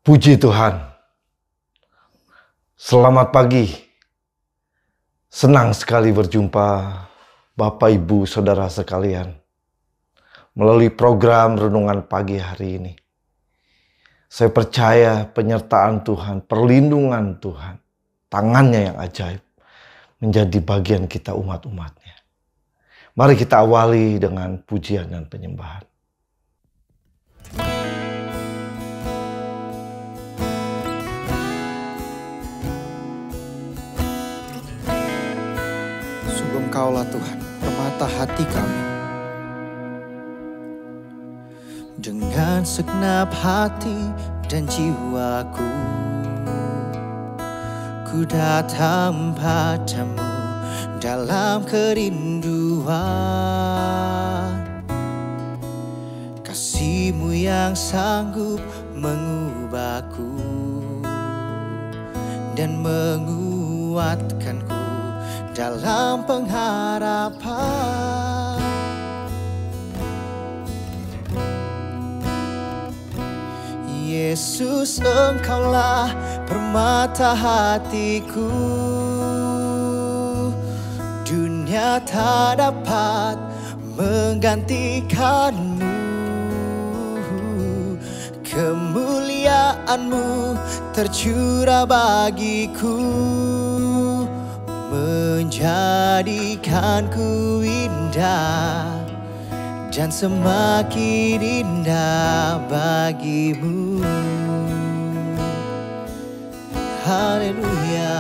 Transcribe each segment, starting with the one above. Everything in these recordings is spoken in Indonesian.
Puji Tuhan. Selamat pagi. Senang sekali berjumpa Bapak, Ibu, Saudara sekalian melalui program Renungan Pagi hari ini. Saya percaya penyertaan Tuhan, perlindungan Tuhan, tangannya yang ajaib menjadi bagian kita umat-umatnya. Mari kita awali dengan pujian dan penyembahan. Engkaulah Tuhan, permata hati kami. Dengan segenap hati dan jiwaku, ku datang padamu dalam kerinduan. Kasih-Mu yang sanggup mengubahku dan menguatkanku dalam pengharapan. Yesus, Engkaulah permata hatiku. Dunia tak dapat menggantikanmu. Kemuliaan-Mu tercurah bagiku, menjadikanku indah dan semakin indah bagimu. Haleluya,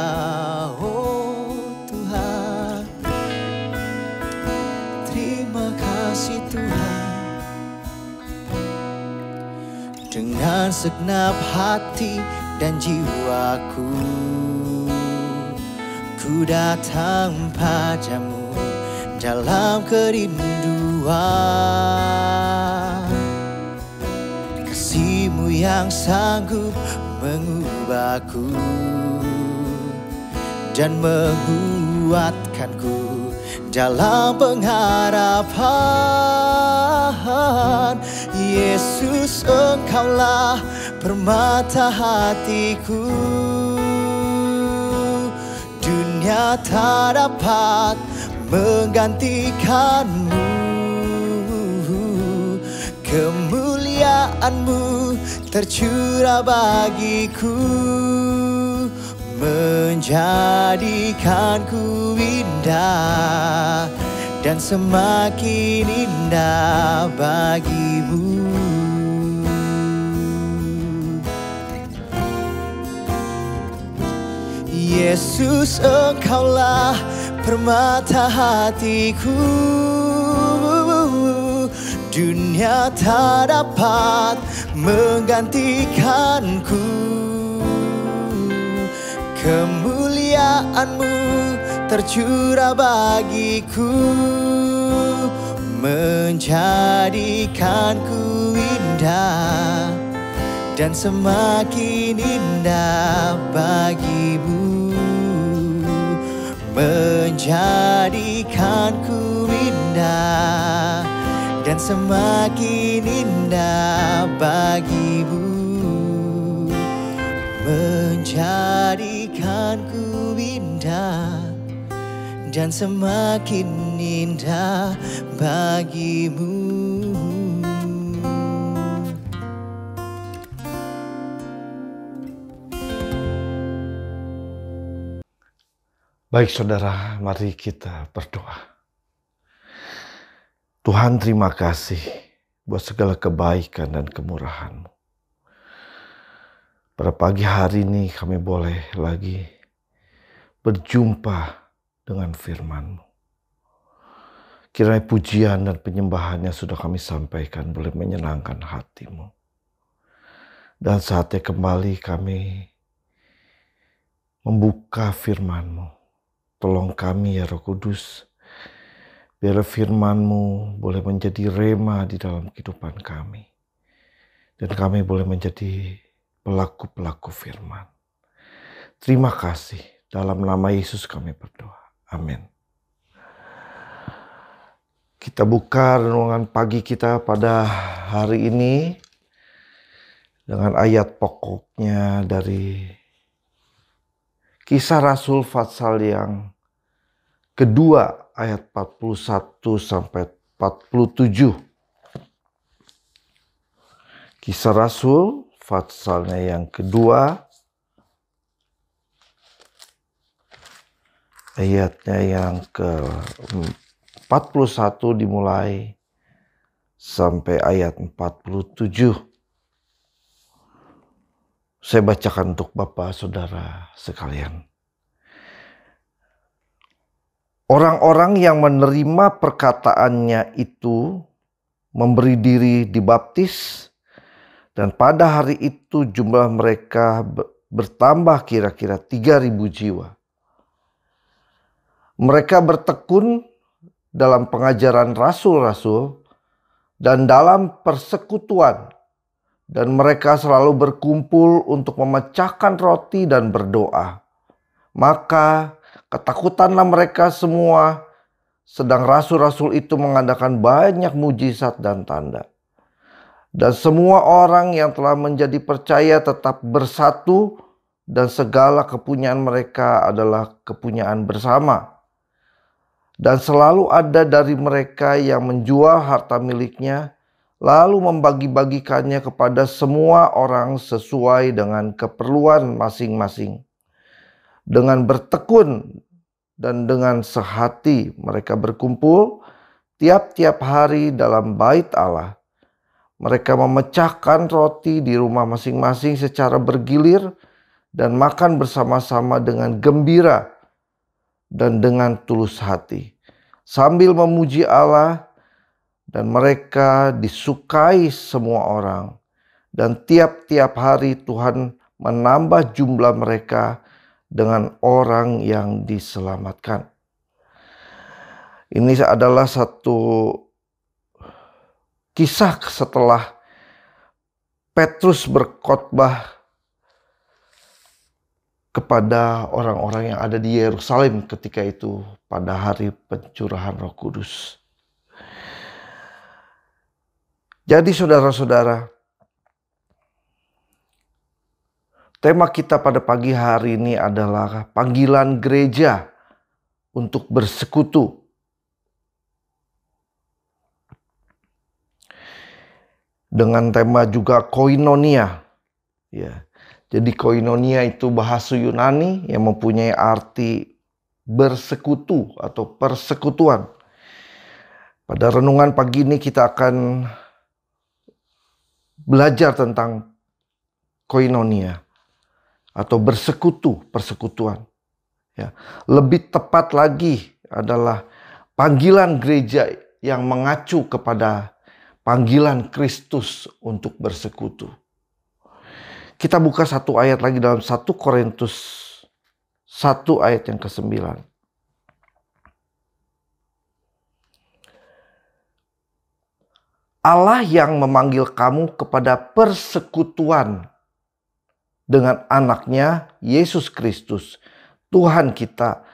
oh Tuhan. Terima kasih Tuhan. Dengan segenap hati dan jiwaku, ku datang padamu dalam kerinduan. Kasih-Mu yang sanggup mengubahku dan menguatkanku dalam pengharapan. Yesus, Engkaulah permata hatiku. Dunia tak dapat menggantikanmu. Kemuliaan-Mu tercurah bagiku, menjadikanku indah dan semakin indah bagimu. Yesus, Engkaulah permata hatiku. Dunia tak dapat menggantikanku. Kemuliaan-Mu tercurah bagiku, menjadikanku indah dan semakin indah bagimu. Menjadikanku indah dan semakin indah bagimu. Menjadikanku indah dan semakin indah bagimu. Baik saudara, mari kita berdoa. Tuhan, terima kasih buat segala kebaikan dan kemurahan-Mu. Pada pagi hari ini kami boleh lagi berjumpa dengan firman-Mu. Kiranya pujian dan penyembahannya sudah kami sampaikan boleh menyenangkan hati-Mu. Dan saatnya kembali kami membuka firman-Mu. Tolong kami ya Roh Kudus, biar firman-Mu boleh menjadi rema di dalam kehidupan kami. Dan kami boleh menjadi pelaku-pelaku firman. Terima kasih. Dalam nama Yesus kami berdoa. Amin. Kita buka renungan pagi kita pada hari ini dengan ayat pokoknya dari Kisah Rasul pasal yang kedua ayat 41 sampai 47. Kisah Rasul pasalnya yang kedua ayatnya yang ke-41 dimulai sampai ayat 47. Saya bacakan untuk Bapak Saudara sekalian. Orang-orang yang menerima perkataannya itu memberi diri dibaptis, dan pada hari itu jumlah mereka bertambah kira-kira 3.000 jiwa. Mereka bertekun dalam pengajaran rasul-rasul dan dalam persekutuan, dan mereka selalu berkumpul untuk memecahkan roti dan berdoa. Maka ketakutanlah mereka semua, sedang rasul-rasul itu mengadakan banyak mujizat dan tanda. Dan semua orang yang telah menjadi percaya tetap bersatu, dan segala kepunyaan mereka adalah kepunyaan bersama. Dan selalu ada dari mereka yang menjual harta miliknya, lalu membagi-bagikannya kepada semua orang sesuai dengan keperluan masing-masing. Dengan bertekun dan dengan sehati mereka berkumpul tiap-tiap hari dalam bait Allah. Mereka memecahkan roti di rumah masing-masing secara bergilir dan makan bersama-sama dengan gembira dan dengan tulus hati, sambil memuji Allah, dan mereka disukai semua orang. Dan tiap-tiap hari Tuhan menambah jumlah mereka dengan orang yang diselamatkan. Ini adalah satu kisah setelah Petrus berkhotbah kepada orang-orang yang ada di Yerusalem ketika itu pada hari pencurahan Roh Kudus. Jadi saudara-saudara, tema kita pada pagi hari ini adalah panggilan gereja untuk bersekutu. Dengan tema juga koinonia. Ya. Jadi koinonia itu bahasa Yunani yang mempunyai arti bersekutu atau persekutuan. Pada renungan pagi ini kita akan belajar tentang koinonia atau bersekutu, persekutuan. Ya. Lebih tepat lagi adalah panggilan gereja yang mengacu kepada panggilan Kristus untuk bersekutu. Kita buka satu ayat lagi dalam 1 Korintus 1 ayat yang ke-9. Allah yang memanggil kamu kepada persekutuan dengan anaknya Yesus Kristus, Tuhan kita,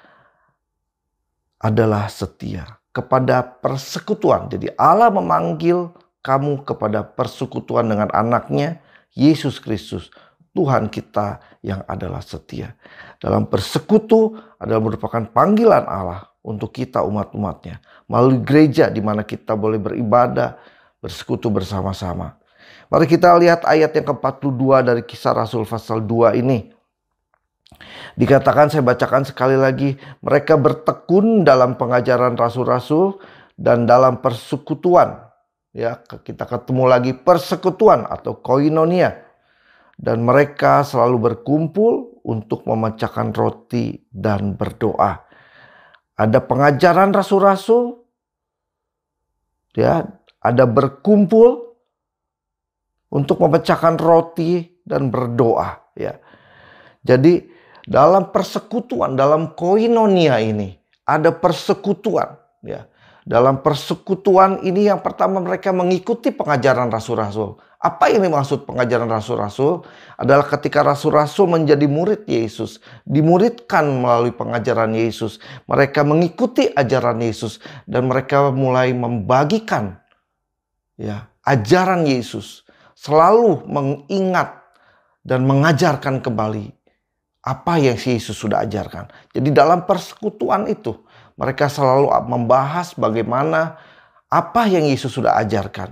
adalah setia kepada persekutuan. Jadi Allah memanggil kamu kepada persekutuan dengan anaknya Yesus Kristus, Tuhan kita yang adalah setia. Dalam persekutu adalah merupakan panggilan Allah untuk kita umat-umatnya. Melalui gereja di mana kita boleh beribadah, bersekutu bersama-sama. Mari kita lihat ayat yang ke-42 dari Kisah Rasul pasal 2 ini. Dikatakan, saya bacakan sekali lagi, mereka bertekun dalam pengajaran rasul-rasul dan dalam persekutuan. Ya, kita ketemu lagi persekutuan atau koinonia. Dan mereka selalu berkumpul untuk memecahkan roti dan berdoa. Ada pengajaran rasul-rasul, ya, ada berkumpul untuk memecahkan roti dan berdoa, ya. Jadi dalam persekutuan, dalam koinonia ini ada persekutuan, ya. Dalam persekutuan ini yang pertama mereka mengikuti pengajaran rasul-rasul. Apa yang dimaksud pengajaran rasul-rasul? Adalah ketika rasul-rasul menjadi murid Yesus, dimuridkan melalui pengajaran Yesus. Mereka mengikuti ajaran Yesus dan mereka mulai membagikan, ya, ajaran Yesus. selalu mengingat dan mengajarkan kembali apa yang si Yesus sudah ajarkan. Jadi dalam persekutuan itu mereka selalu membahas bagaimana apa yang Yesus sudah ajarkan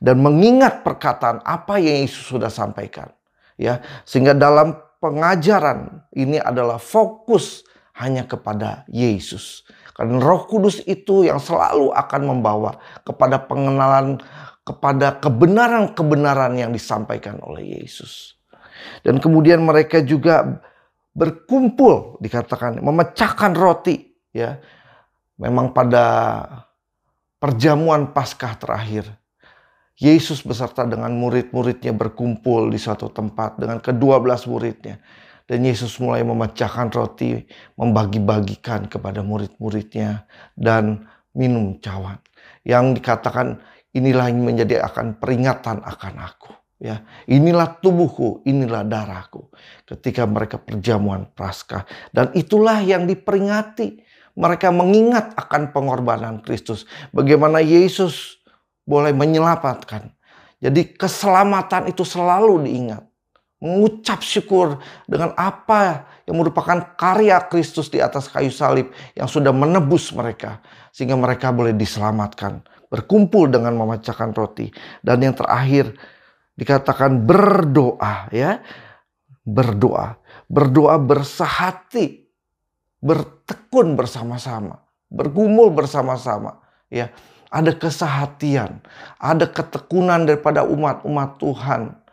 dan mengingat perkataan apa yang Yesus sudah sampaikan. Ya, sehingga dalam pengajaran ini adalah fokus hanya kepada Yesus. Karena Roh Kudus itu yang selalu akan membawa kepada pengenalan, kepada kebenaran-kebenaran yang disampaikan oleh Yesus. Dan kemudian mereka juga berkumpul, dikatakan memecahkan roti, ya. Memang pada perjamuan Paskah terakhir, Yesus beserta dengan murid-muridnya berkumpul di suatu tempat dengan ke-12 muridnya. Dan Yesus mulai memecahkan roti, membagi-bagikan kepada murid-muridnya dan minum cawan. Yang dikatakan inilah yang menjadi akan peringatan akan aku. Ya, inilah tubuhku, inilah darahku. Ketika mereka perjamuan Paskah, dan itulah yang diperingati. Mereka mengingat akan pengorbanan Kristus, bagaimana Yesus boleh menyelamatkan. Jadi keselamatan itu selalu diingat. Mengucap syukur dengan apa yang merupakan karya Kristus di atas kayu salib yang sudah menebus mereka, sehingga mereka boleh diselamatkan. Berkumpul dengan memecahkan roti, dan yang terakhir dikatakan berdoa, ya. Berdoa bersehati, bertekun bersama-sama, bergumul bersama-sama, ya. Ada kesehatian, ada ketekunan daripada umat-umat Tuhan.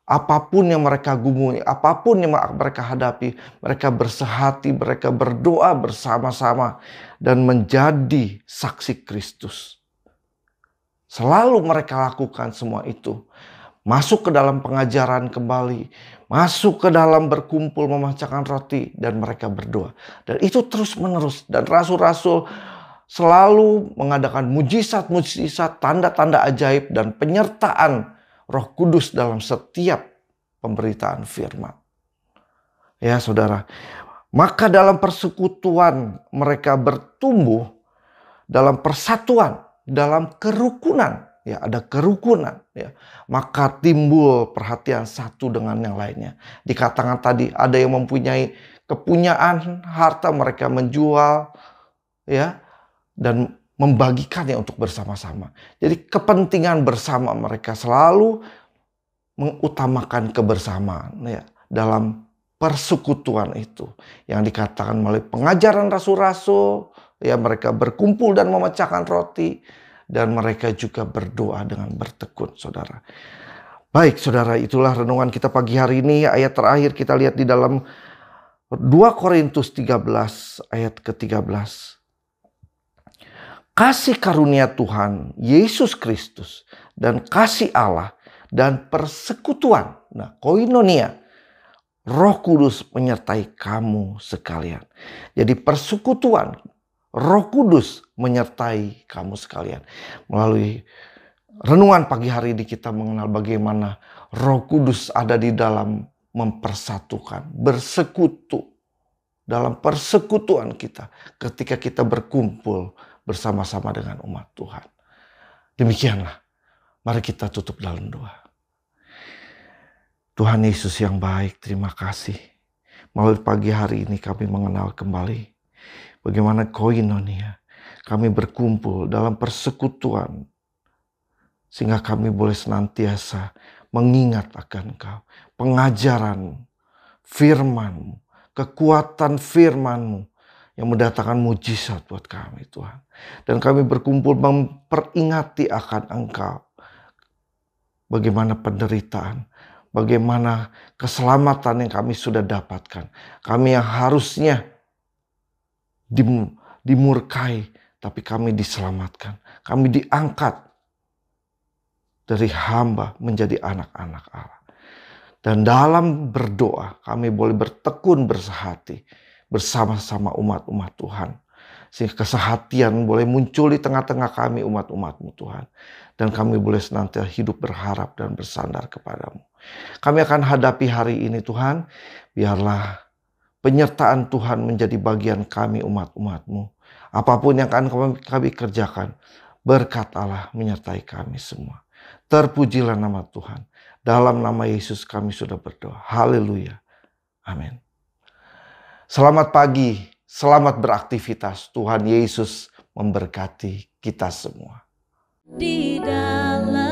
Apapun yang mereka gumuli, apapun yang mereka hadapi, mereka bersehati, mereka berdoa bersama-sama dan menjadi saksi Kristus. Selalu mereka lakukan semua itu. Masuk ke dalam pengajaran kembali, masuk ke dalam berkumpul memecahkan roti, dan mereka berdoa. Dan itu terus menerus, dan rasul-rasul selalu mengadakan mujizat-mujizat, tanda-tanda ajaib, dan penyertaan Roh Kudus dalam setiap pemberitaan firman. Ya saudara, maka dalam persekutuan mereka bertumbuh dalam persatuan, dalam kerukunan. Ya, ada kerukunan, ya. Maka timbul perhatian satu dengan yang lainnya. Dikatakan tadi ada yang mempunyai kepunyaan harta, mereka menjual, ya, dan membagikannya untuk bersama-sama. Jadi kepentingan bersama mereka selalu mengutamakan kebersamaan, ya, dalam persekutuan itu yang dikatakan melalui pengajaran rasul-rasul, ya, mereka berkumpul dan memecahkan roti. Dan mereka juga berdoa dengan bertekun, saudara. Baik, saudara, itulah renungan kita pagi hari ini. Ayat terakhir kita lihat di dalam 2 Korintus 13 ayat ke-13. Kasih karunia Tuhan Yesus Kristus dan kasih Allah dan persekutuan, koinonia, Roh Kudus menyertai kamu sekalian. Jadi persekutuan Roh Kudus menyertai kamu sekalian. Melalui renungan pagi hari ini kita mengenal bagaimana Roh Kudus ada di dalam mempersatukan, bersekutu. Dalam persekutuan kita ketika kita berkumpul bersama-sama dengan umat Tuhan. Demikianlah, mari kita tutup dalam doa. Tuhan Yesus yang baik, terima kasih. Melalui pagi hari ini kami mengenal kembali bagaimana koinonia, kami berkumpul dalam persekutuan, sehingga kami boleh senantiasa mengingat akan Engkau, pengajaran firman-Mu, kekuatan firman-Mu yang mendatangkan mujizat buat kami, Tuhan. Dan kami berkumpul memperingati akan Engkau, bagaimana penderitaan, bagaimana keselamatan yang kami sudah dapatkan. Kami yang harusnya dimurkai, tapi kami diselamatkan. Kami diangkat dari hamba menjadi anak-anak Allah. Dan dalam berdoa kami boleh bertekun bersehati bersama-sama umat-umat Tuhan. Sehingga kesehatian boleh muncul di tengah-tengah kami umat-umat-Mu Tuhan. Dan kami boleh senantiasa hidup berharap dan bersandar kepadamu. Kami akan hadapi hari ini Tuhan. Biarlah penyertaan Tuhan menjadi bagian kami umat-umat-Mu. Apapun yang akan kami kerjakan, berkat Allah menyertai kami semua. Terpujilah nama Tuhan. Dalam nama Yesus kami sudah berdoa. Haleluya. Amin. Selamat pagi, selamat beraktivitas. Tuhan Yesus memberkati kita semua. Di dalam